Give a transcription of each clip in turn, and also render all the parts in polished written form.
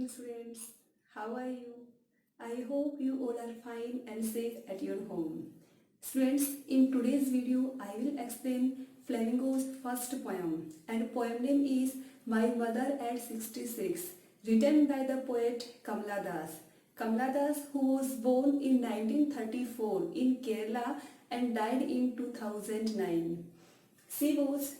morning, students. How are you? I hope you all are fine and safe at your home. Students, in today's video, I will explain Flamingo's first poem, and poem name is My Mother at 66, written by the poet Kamala Das. Kamala Das, who was born in 1934 in Kerala and died in 2009. She was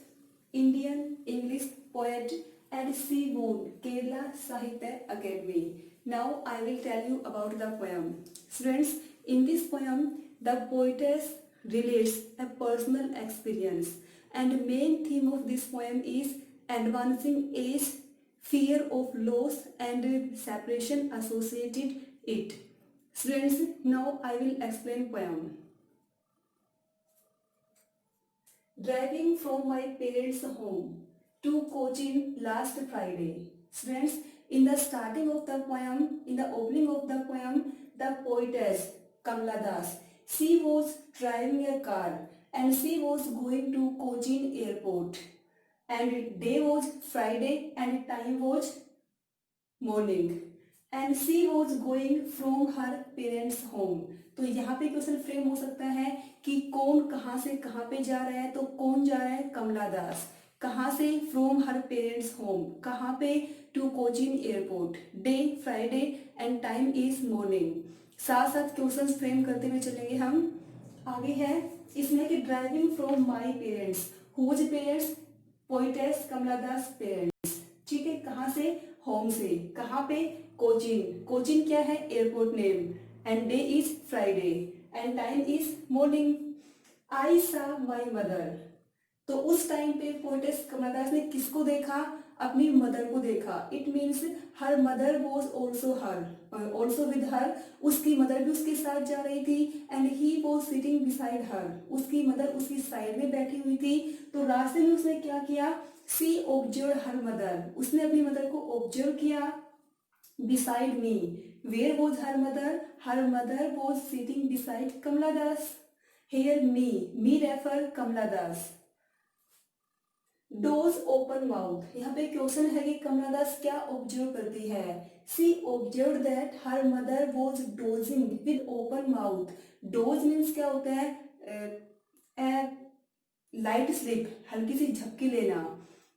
Indian English poet and she won Kerala Sahitya Academy. Now I will tell you about the poem. Students, in this poem, the poetess relates a personal experience, and main theme of this poem is advancing age, fear of loss and separation associated it. Students, now I will explain poem. Driving from my parents' home to Cochin last Friday. Students, in the starting of the poem, in the opening of the poem, the poetess Kamala Das, she was driving a car and she was going to Cochin airport. And day was Friday and time was morning. And she was going from her parents' home. तो यहाँ पे question frame हो सकता है कि कौन कहाँ से कहाँ पे जा रहा है, तो कौन जा रहा है? कमला दास। कहाँ से? From her parents home. कहाँ पे? To Cochin airport. Day Friday and time is morning. साथ साथ क्वेश्चन फ्रेम करते हुए चलेंगे हम। आगे है इसमें कि driving from my parents. Whose parents? Poetess Kamala Das parents. ठीक है, कहाँ से? होम से। कहाँ पे? कोचिन। कोचिन क्या है? Airport name. And day is Friday and time is morning. I saw my mother. तो उस टाइम पे पोएटेस कमला दास ने किसको देखा? अपनी मदर को देखा। It means her mother was also her, also with her. उसकी मदर भी उसके साथ जा रही थी and he was sitting beside her. उसकी मदर उसकी साइड में बैठी हुई थी। तो रास्ते में उसने क्या किया? She observe her mother. उसने अपनी मदर को ऑब्जर्व किया। Beside me. Where was her mother? Her mother was sitting beside Kamala Das. Here me refer Kamala Das. Doze open mouth. यहाँ पे क्वेश्चन है कि कमला दास क्या ऑब्जर्व करती है? She observe that her mother was dozing with open mouth. Doze means क्या होता है? लाइट स्लीप, हल्की सी झपकी लेना।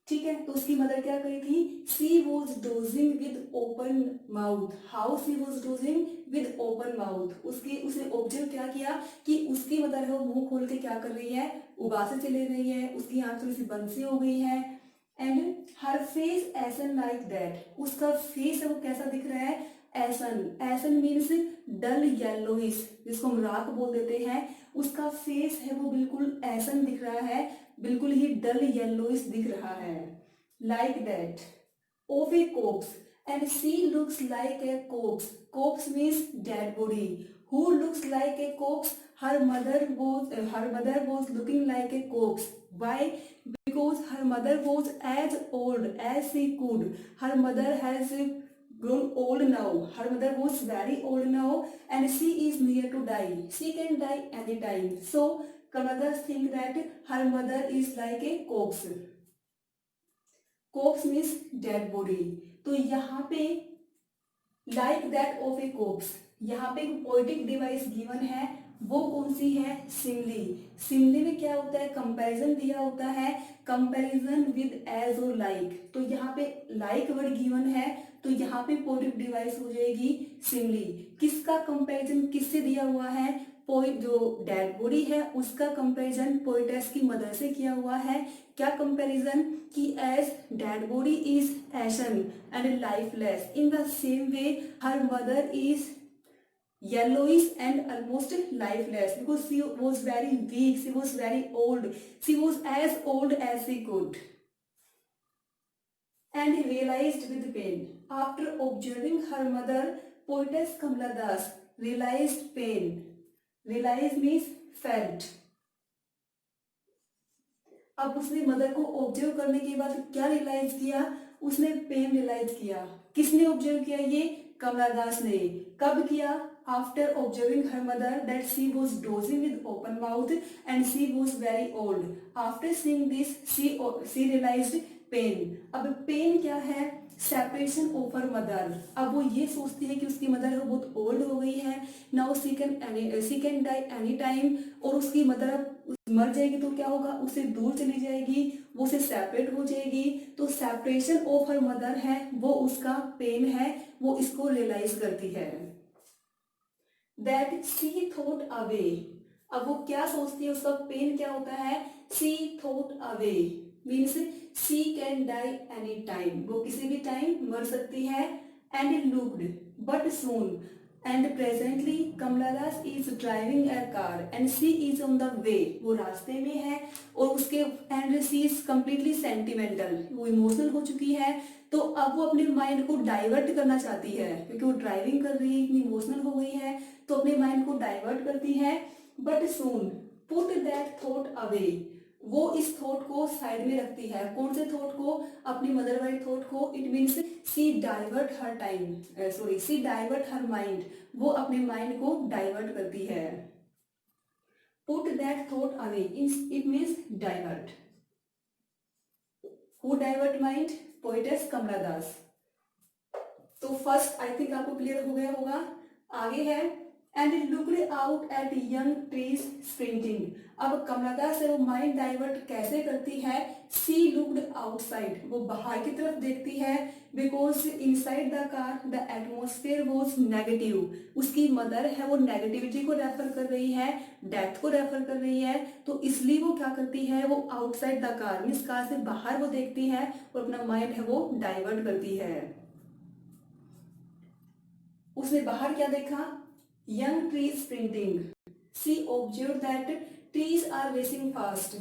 ठीक है, तो उसकी मदर क्या करी थी? She was dozing with open mouth. How she was dozing? With open mouth. उसने ऑब्जर्व क्या किया कि उसकी मदर है वो मुंह खोल के क्या कर रही है? उबासे चले रही है। उसकी आंख थोड़ी सी बंद सी हो गई है। And her face essence like that. उसका फेस है वो कैसा दिख रहा है? एसन। एसन मीन्स डल येलोइश, जिसको हम राख बोल देते हैं। उसका फेस है वो बिल्कुल एसन दिख रहा है, बिल्कुल ही डल येलोइश दिख रहा है। Like that of A cops and she looks like a cops. Cops means dead body. Who looks like a cops? Her mother was looking like a corpse. Why? Because her mother was as old as she could. Her mother has grown old now. Her mother was very old now and she is near to die. She can die anytime. So Kamala think that her mother is like a corpse. Corpse means dead body. तो यहाँ पे like that of a corpse, यहाँ पे poetic device given है, वो कौन सी है? सिमली। सिमली में क्या होता है? कंपैरिजन दिया होता है। कंपैरिजन विद एज और लाइक। तो यहाँ पे लाइक वर्ड गिवन है, तो यहाँ पे पोएटिक डिवाइस हो जाएगी सिमली। किसका कंपैरिजन किससे दिया हुआ है? जो डेड बॉडी है उसका कंपैरिजन पोएटेस की मदर से किया हुआ है। क्या कंपैरिजन? कि as dead body is ashen and lifeless, in the same way her mother is yellowish and almost lifeless because she was very weak, she was very old, she was as old as she could. And realized with pain. After observing her mother, poetess Kamala Das realized pain. Realize means felt. अब उसने mother को observe करने के बाद क्या realise किया? उसने pen realise किया। किसने ऑब्जर्व किया? ये कमला दास ने। कब किया? After observing her mother that she was dozing with open mouth and she was very old. After seeing this she realised pain. अब पेन क्या है? Separation of her mother. अब वो ये सोचती है कि उसकी मदर है वो बहुत ओल्ड हो गई है, now she can die any time, और उसकी मदर अब मर जाएगी तो क्या होगा, उससे दूर चली जाएगी, वो उससे सेपरेट हो जाएगी। तो सेपरेशन ऑफ हर मदर है वो उसका पेन है, वो इसको रियलाइज करती है। दैट सी थॉट अवे, अब वो क्या सोचती है, उसका पेन क्या होता है, she thought away means she can die any time, वो किसी भी टाइम मर सकती है। And looked but soon and presently Kamala Das is driving a car and she is on the way, वो रास्ते में है और उसके and she is completely sentimental, वो इमोशनल हो चुकी है। तो अब वो अपने माइंड को डाइवर्ट करना चाहती है, क्योंकि वो ड्राइविंग कर रही है, इतनी इमोशनल हो गई है, तो अपने माइंड को डाइवर्ट करती है। But soon put that thought away, वो इस थॉट को साइड में रखती है। कौन से थॉट को, अपनी मदर वाली थॉट को। It means she divert her time, sorry she divert her mind, वो अपने माइंड को डाइवर्ट करती है। Put that thought away it means divert. Who divert mind, poetess Kamala Das. तो फर्स्ट आई थिंक आपको क्लियर हो गया होगा। आगे है and looked out at young trees sprinting. अब कमला दास है वो माइंड डाइवर्ट कैसे करती है, सी लुक्ड आउटसाइड, वो बाहर की तरफ देखती है, because inside the car the atmosphere was negative, उसकी मदर है वो नेगेटिविटी को रेफर कर रही है, डेथ को रेफर कर रही है, तो इसलिए वो क्या करती है, वो outside the car means car से बाहर वो देखती है और अपना माइंड है वो डाइवर्ट करती है। उसने बाहर क्या देखा, young trees sprinting, she observe that trees are racing fast,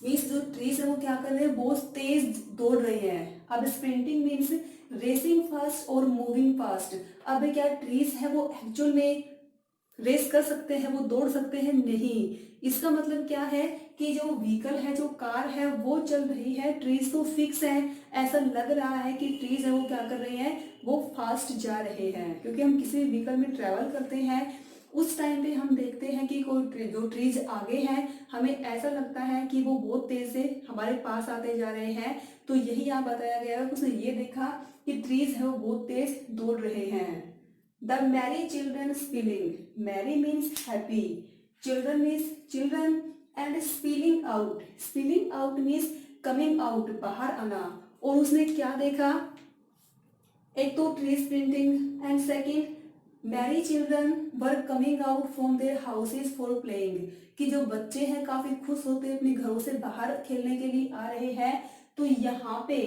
means जो ट्रीज है वो क्या कर रहे हैं, बहुत तेज दौड़ रहे हैं। अब स्प्रिंटिंग मीन्स रेसिंग फास्ट और मूविंग फास्ट। अब क्या ट्रीज है वो एक्चुअल में रेस कर सकते हैं, वो दौड़ सकते हैं, नहीं। इसका मतलब क्या है कि जो व्हीकल है, जो कार है वो चल रही है, ट्रीज तो फिक्स है, ऐसा लग रहा है कि ट्रीज है वो क्या कर रहे हैं, वो फास्ट जा रहे हैं। क्योंकि हम किसी भी व्हीकल में ट्रेवल करते हैं उस टाइम पे हम देखते हैं कि कोई जो ट्रीज आगे हैं, हमें ऐसा लगता है कि वो बहुत तेज से हमारे पास आते जा रहे हैं। तो यही यहाँ बताया गया है, उसने ये देखा कि ट्रीज है वो बहुत तेज दौड़ रहे हैं। The merry children spilling. Merry means happy. Children means children and spilling out. Spilling out means coming out, बाहर आना। और उसने क्या देखा, एक तो tree sprinting and second Mary children were coming out from their houses for playing, कि जो बच्चे हैं काफी खुश होते अपने घरों से बाहर खेलने के लिए आ रहे हैं। तो यहाँ पे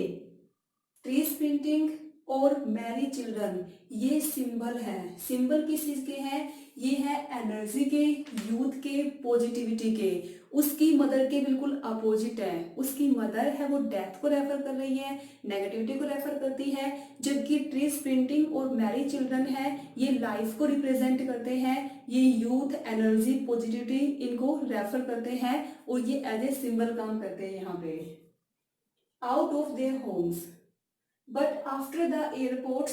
ट्री स्प्रिंटिंग और मैरी चिल्ड्रन ये सिंबल है। सिंबल किस चीज के हैं, ये है एनर्जी के, यूथ के, पॉजिटिविटी के। उसकी मदर के बिल्कुल अपोजिट है, उसकी मदर है वो डेथ को रेफर कर रही है, नेगेटिविटी को रेफर करती है, जबकि ट्री स्प्रिंटिंग और मैरी चिल्ड्रन है ये लाइफ को रिप्रेजेंट करते हैं, ये यूथ, एनर्जी, पॉजिटिविटी इनको रेफर करते हैं और ये एज ए सिंबल काम करते हैं यहाँ पे। Out of their homes but after the airport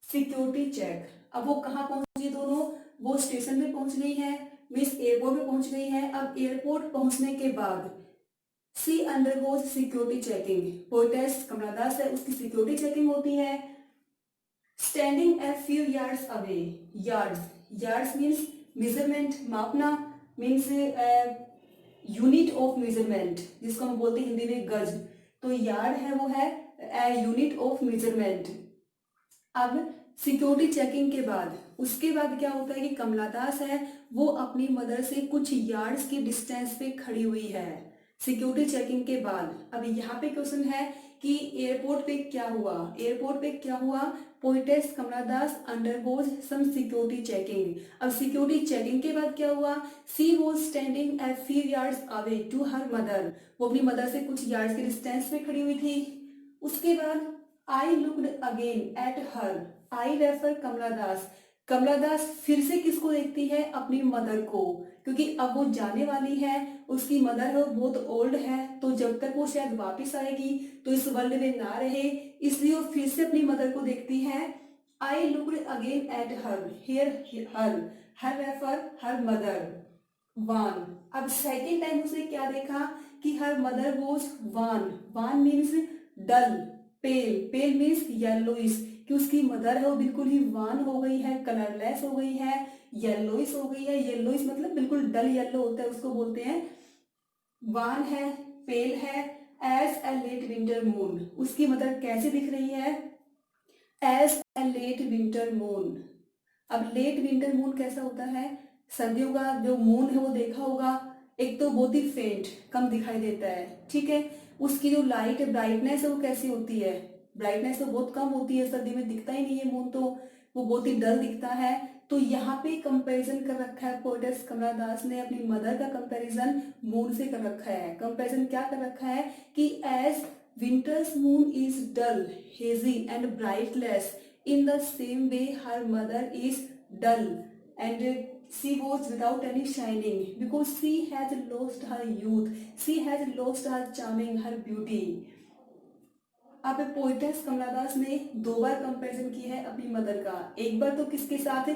security check. अब वो कहाँ पहुंची दोनों, वो स्टेशन पे पहुंच गई है, मीन्स एयरपोर्ट पे पहुंच गई है। अब एयरपोर्ट पहुंचने के बाद सी undergoes security checking, poetess Kamala दास है उसकी सिक्योरिटी चेकिंग होती है। Standing a few yards away, yards, yards means measurement, मापना, मीन्स यूनिट ऑफ मेजरमेंट, जिसको हम बोलते हैं हिंदी में गज। तो यार्ड है वो है यूनिट ऑफ मेजरमेंट। अब सिक्योरिटी चेकिंग के बाद उसके बाद क्या होता है कि कमला दास है वो अपनी मदर से कुछ यार्ड्स की डिस्टेंस पे खड़ी हुई है सिक्योरिटी चेकिंग के बाद। अब यहाँ पे क्वेश्चन है कि एयरपोर्ट पे क्या हुआ, एयरपोर्ट पे क्या हुआ, poetess Kamala Das undergoes some security checking. अब सिक्योरिटी चेकिंग के बाद क्या हुआ, she was standing a few yards away to her mother, वो अपनी मदर से कुछ यार्ड्स के डिस्टेंस पे खड़ी हुई थी। उसके बाद I looked again at her, I refer Kamala Das, Kamala Das फिर से किसको देखती है, अपनी मदर को, क्योंकि अब वो जाने वाली है, उसकी मदर है वो बहुत ओल्ड है, तो जब तक वो शायद वापस आएगी तो इस वर्ल्ड में ना रहे, इसलिए वो फिर से अपनी मदर को देखती है। I looked again at her, here her, her refer her mother, wan. अब सेकेंड टाइम उसने क्या देखा कि her mother was wan, wan means dull, pale, pale means yellowish, कि उसकी मदर है वो बिल्कुल ही वान हो गई है, कलरलेस हो गई है, येलोइश हो गई है। येलोइश मतलब बिल्कुल डल येलो होता है, उसको बोलते हैं। वान है, पेल है, as a late winter moon, उसकी मदर कैसे दिख रही है? As a late winter moon. अब लेट विंटर मून कैसा होता है? सर्दियों का जो मून है वो देखा होगा, एक तो बहुत ही फेंट, कम दिखाई देता है, ठीक है। उसकी जो लाइट ब्राइटनेस है वो कैसी होती है? ब्राइटनेस तो बहुत कम होती है, सर्दी में दिखता ही नहीं है मून, तो वो बहुत ही डल दिखता है। तो यहाँ पे कंपैरिजन कर रखा है पोएटस कमला दास ने, अपनी मदर का कंपैरिजन मून से कर रखा है। कंपैरिजन क्या कर रखा है कि as winter's moon is dull, hazy and brightless, in the same way her mother is dull and she was without any shining because she has lost her youth, she has lost her charming, her beauty. अब poet's कमला दास ने दो बार comparison की है अपनी mother का, एक बार तो किसके साथ,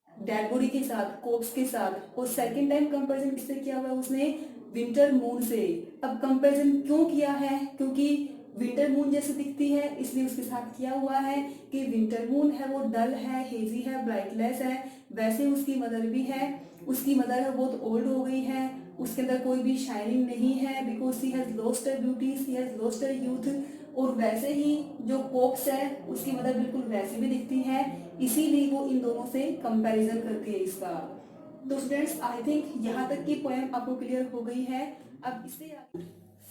डेड बॉडी के साथ, कोप्स के साथ, और सेकंड टाइम कंपैरिजन किससे किया हुआ है उसने? विंटर मून से। अब कंपैरिजन क्यों किया है? क्योंकि विंटर मून जैसे दिखती है इसलिए उसके साथ किया हुआ है कि विंटर मून है वो डल है, हेजी है, ब्राइटलेस है, वैसे उसकी मदर भी है। उसकी मदर है बहुत ओल्ड हो गई है, उसके अंदर कोई भी शाइनिंग नहीं है, because she has lost her beauty, she has lost her youth. और वैसे ही जो कोप्स है उसकी मदर बिल्कुल वैसी भी दिखती है, इसीलिए वो इन दोनों से कंपैरिजन करती है इसका। तो स्टूडेंट्स आई थिंक यहाँ तक की पोएम आपको क्लियर हो गई है। अब इससे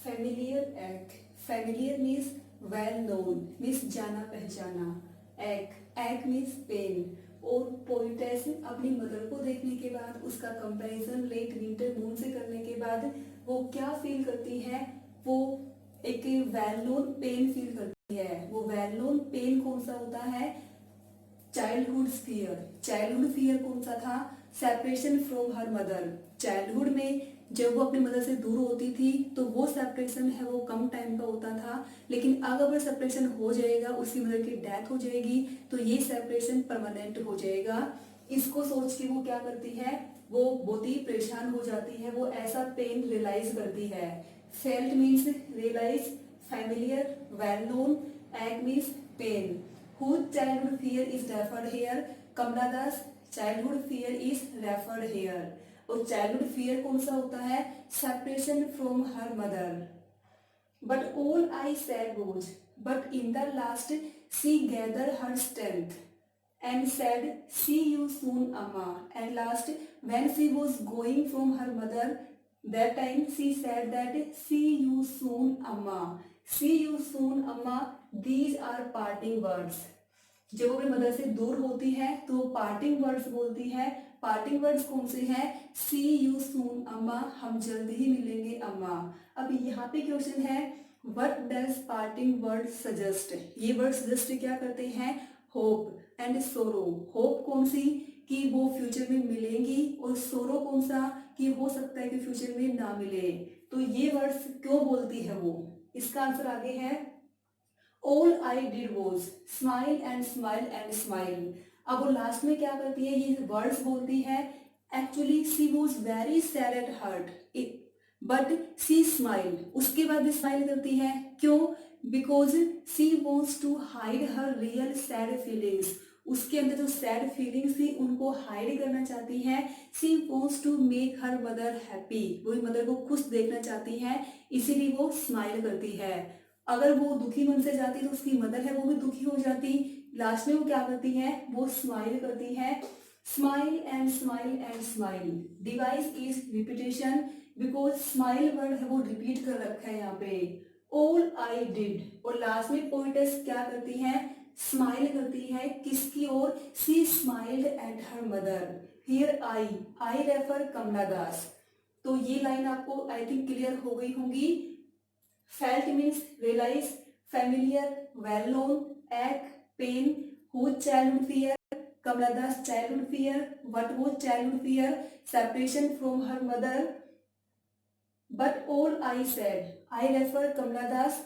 familiar act, familiar means well known, means जाना पहचाना, एक्ट, एक्ट मीन्स पेन। और पोइटेस अपनी मदर को देखने के बाद उसका कंपैरिजन लेट विंटर मून से करने के बाद वो क्या फील करती है? वो एक वेल नोन पेन फील करती है। वो वेल नोन पेन कौन सा होता है? Childhood fear. चाइल्डहुड फियर कौन सा था? Separation from her mother. Childhood में जब वो अपनी मदर से दूर होती थी तो वो सेपरेशन है वो कम टाइम का होता था, लेकिन अगर सेपरेशन हो जाएगा, उसकी मदर की डेथ हो जाएगी, तो ये सेपरेशन परमानेंट हो जाएगा। इसको सोच के वो क्या करती है? वो बहुत ही परेशान हो जाती है, वो ऐसा पेन रियलाइज करती है। Felt means realise, familiar, well known, ache means pain. Whose childhood fear is referred here? Kamala Das childhood fear is referred here। और childhood fear कौन सा होता है? Separation from her mother। But all I said was, but in the last she gathered her strength and said, see you soon, Amma. And last, when she was going from her mother, that time she said that, see you soon, Amma. See you soon, Amma. These are parting words। जब वो अपनी mother से दूर होती है तो parting words बोलती है। पार्टिंग वर्ड्स कौन से हैं? सी यू सून अम्मा, हम जल्द ही मिलेंगे अम्मा। अब यहाँ पे क्वेश्चन है, what does parting word suggest? ये वर्ड सजेस्ट क्या करते हैं? होप एंड सोरो। होप कौन सी? कि वो फ्यूचर में मिलेंगी, और सोरो कौन सा? कि हो सकता है कि फ्यूचर में ना मिले। तो ये वर्ड्स क्यों बोलती है वो? इसका आंसर आगे है, All I did was smile and smile and smile। अब वो लास्ट में क्या करती है? ये वर्ड्स बोलती है। Actually she was very sad at heart, but she smiled। उसके बाद स्माइल करती है, क्यों? Because she wants to hide her real sad feelings। उसके अंदर जो सैड फीलिंग्स थी उनको हाइड करना चाहती है। She wants to make her mother happy। वो मदर को खुश देखना चाहती है, इसीलिए वो स्माइल करती है। अगर वो दुखी मन से जाती तो उसकी मदर है वो भी दुखी हो जाती। लास्ट में वो क्या करती है? वो स्माइल करती है। Smile and smile and smile, device is repetition, because smile word है वो रिपीट कर रखा है यहाँ पे। ऑल आई डिड, और लास्ट में पोइटेस क्या करती है? स्माइल करती है। किसकी ओर? She smiled at her mother. Here I refer Kamala Das. तो ये लाइन आपको आई थिंक क्लियर हो गई होंगी। Felt means realize, familiar, well known, ache, pain, whose childhood fear? Kamala Das childhood fear. What was childhood fear? Separation from her mother। But all I said, I refer Kamala Das।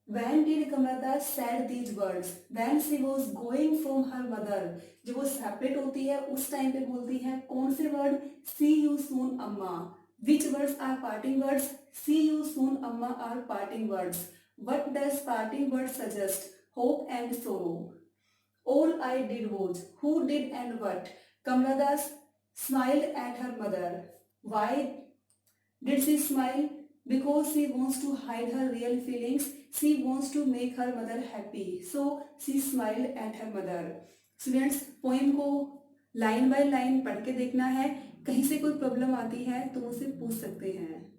When did Kamala Das said these words? When she was going from her mother। जब वो separate होती है उस time पे बोलती है कौन से word? See you soon, Amma। Which words are parting words? See you soon, Amma are parting words। What does parting word suggest? Hope and sorrow. All I did was, who did and what? Kamala Das smiled at her mother. Why did she smile? Because she wants to hide her real feelings. She wants to make her mother happy. So she smiled at her mother. Students, poem को line by line पढ़ के देखना है. कहीं से कोई problem आती है तो मुझसे पूछ सकते हैं.